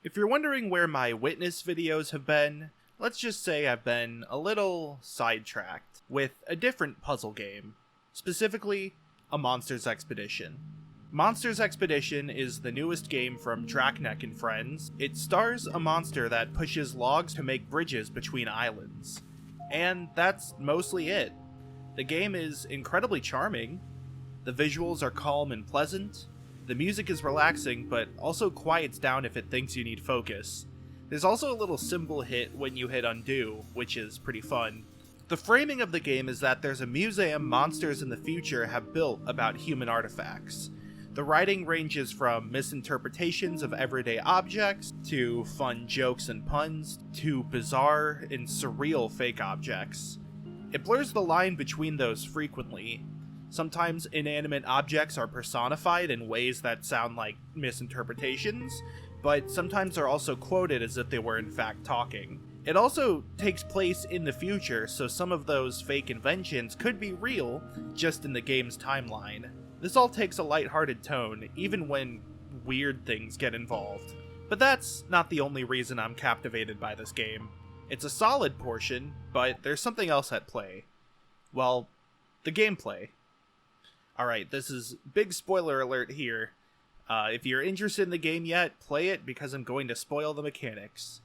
If you're wondering where my Witness videos have been, let's just say I've been a little sidetracked with a different puzzle game, specifically a Monsters Expedition. Monsters Expedition is the newest game from Draknek and Friends. It stars a monster that pushes logs to make bridges between islands. And that's mostly it. The game is incredibly charming, the visuals are calm and pleasant, the music is relaxing but also quiets down if it thinks you need focus. There's also a little symbol hit when you hit undo, which is pretty fun. The framing of the game is that there's a museum monsters in the future have built about human artifacts. The writing ranges from misinterpretations of everyday objects, to fun jokes and puns, to bizarre and surreal fake objects. It blurs the line between those frequently. Sometimes inanimate objects are personified in ways that sound like misinterpretations, but sometimes they're also quoted as if they were in fact talking. It also takes place in the future, so some of those fake inventions could be real, just in the game's timeline. This all takes a lighthearted tone, even when weird things get involved. But that's not the only reason I'm captivated by this game. It's a solid portion, but there's something else at play. Well, the gameplay. Alright, this is big spoiler alert here. If you're interested in the game yet, play it because I'm going to spoil the mechanics.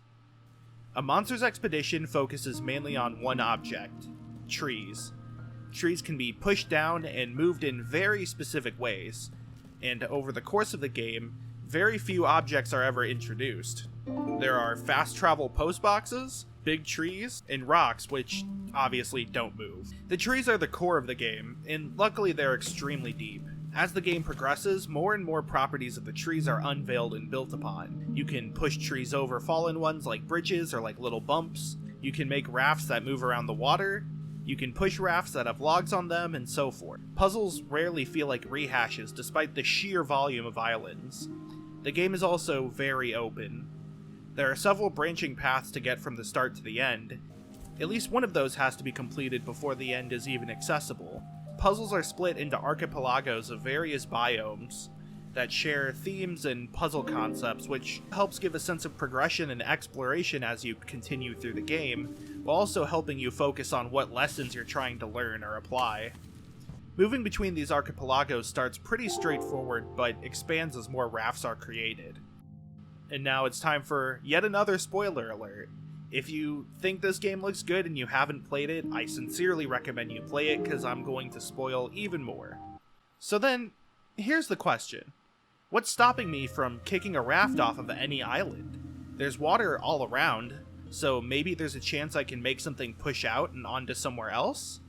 A Monsters Expedition focuses mainly on one object: trees. Trees can be pushed down and moved in very specific ways, and over the course of the game, very few objects are ever introduced. There are fast travel postboxes, big trees, and rocks, which obviously don't move. The trees are the core of the game, and luckily they're extremely deep. As the game progresses, more and more properties of the trees are unveiled and built upon. You can push trees over fallen ones like bridges or like little bumps. You can make rafts that move around the water. You can push rafts that have logs on them, and so forth. Puzzles rarely feel like rehashes despite the sheer volume of islands. The game is also very open. There are several branching paths to get from the start to the end. At least one of those has to be completed before the end is even accessible. Puzzles are split into archipelagos of various biomes that share themes and puzzle concepts, which helps give a sense of progression and exploration as you continue through the game, while also helping you focus on what lessons you're trying to learn or apply. Moving between these archipelagos starts pretty straightforward, but expands as more rafts are created. And now it's time for yet another spoiler alert. If you think this game looks good and you haven't played it, I sincerely recommend you play it because I'm going to spoil even more. So then, here's the question. What's stopping me from kicking a raft off of any island? There's water all around, so maybe there's a chance I can make something push out and onto somewhere else?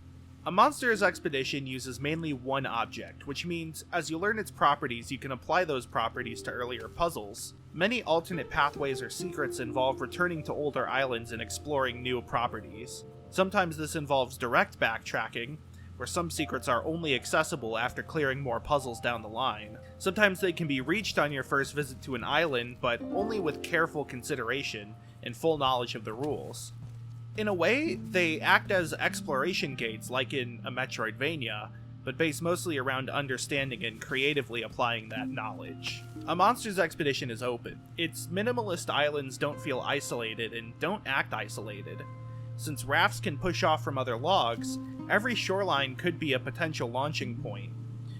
A Monsters Expedition uses mainly one object, which means as you learn its properties, you can apply those properties to earlier puzzles. Many alternate pathways or secrets involve returning to older islands and exploring new properties. Sometimes this involves direct backtracking, where some secrets are only accessible after clearing more puzzles down the line. Sometimes they can be reached on your first visit to an island, but only with careful consideration and full knowledge of the rules. In a way, they act as exploration gates like in a Metroidvania, but based mostly around understanding and creatively applying that knowledge. A Monsters Expedition is open. Its minimalist islands don't feel isolated and don't act isolated. Since rafts can push off from other logs, every shoreline could be a potential launching point.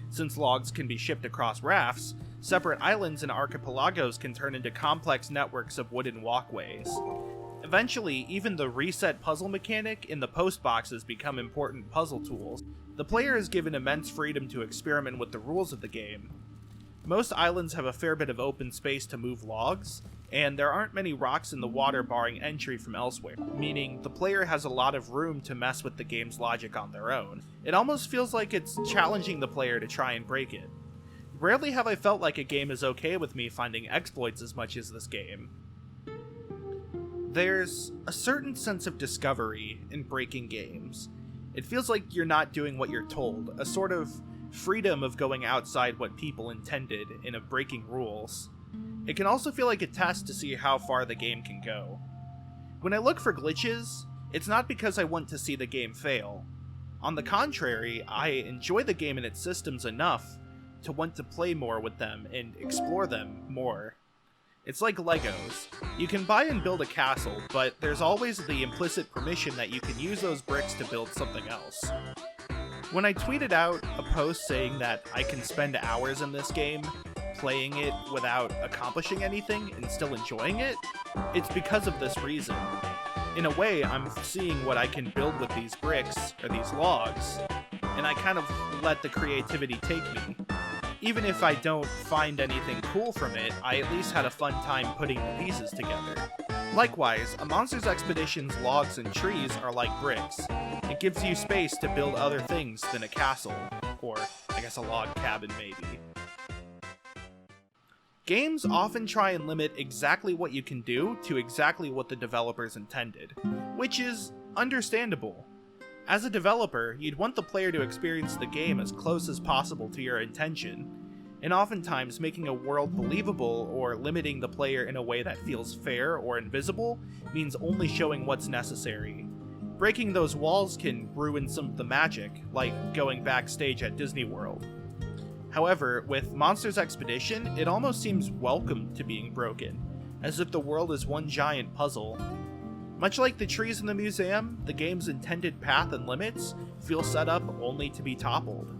Since logs can be shipped across rafts, separate islands and archipelagos can turn into complex networks of wooden walkways. Eventually, even the reset puzzle mechanic in the post boxes become important puzzle tools. The player is given immense freedom to experiment with the rules of the game. Most islands have a fair bit of open space to move logs, and there aren't many rocks in the water barring entry from elsewhere, meaning the player has a lot of room to mess with the game's logic on their own. It almost feels like it's challenging the player to try and break it. Rarely have I felt like a game is okay with me finding exploits as much as this game. There's a certain sense of discovery in breaking games. It feels like you're not doing what you're told, a sort of freedom of going outside what people intended and of breaking rules. It can also feel like a test to see how far the game can go. When I look for glitches, it's not because I want to see the game fail. On the contrary, I enjoy the game and its systems enough to want to play more with them and explore them more. It's like Legos. You can buy and build a castle, but there's always the implicit permission that you can use those bricks to build something else. When I tweeted out a post saying that I can spend hours in this game playing it without accomplishing anything and still enjoying it, it's because of this reason. In a way, I'm seeing what I can build with these bricks, or these logs, and I kind of let the creativity take me. Even if I don't find anything cool from it, I at least had a fun time putting the pieces together. Likewise, a Monsters Expedition's logs and trees are like bricks. It gives you space to build other things than a castle, or I guess a log cabin maybe. Games often try and limit exactly what you can do to exactly what the developers intended, which is understandable. As a developer, you'd want the player to experience the game as close as possible to your intention, and oftentimes making a world believable or limiting the player in a way that feels fair or invisible means only showing what's necessary. Breaking those walls can ruin some of the magic, like going backstage at Disney World. However, with Monsters Expedition, it almost seems welcome to being broken, as if the world is one giant puzzle. Much like the trees in the museum, the game's intended path and limits feel set up only to be toppled.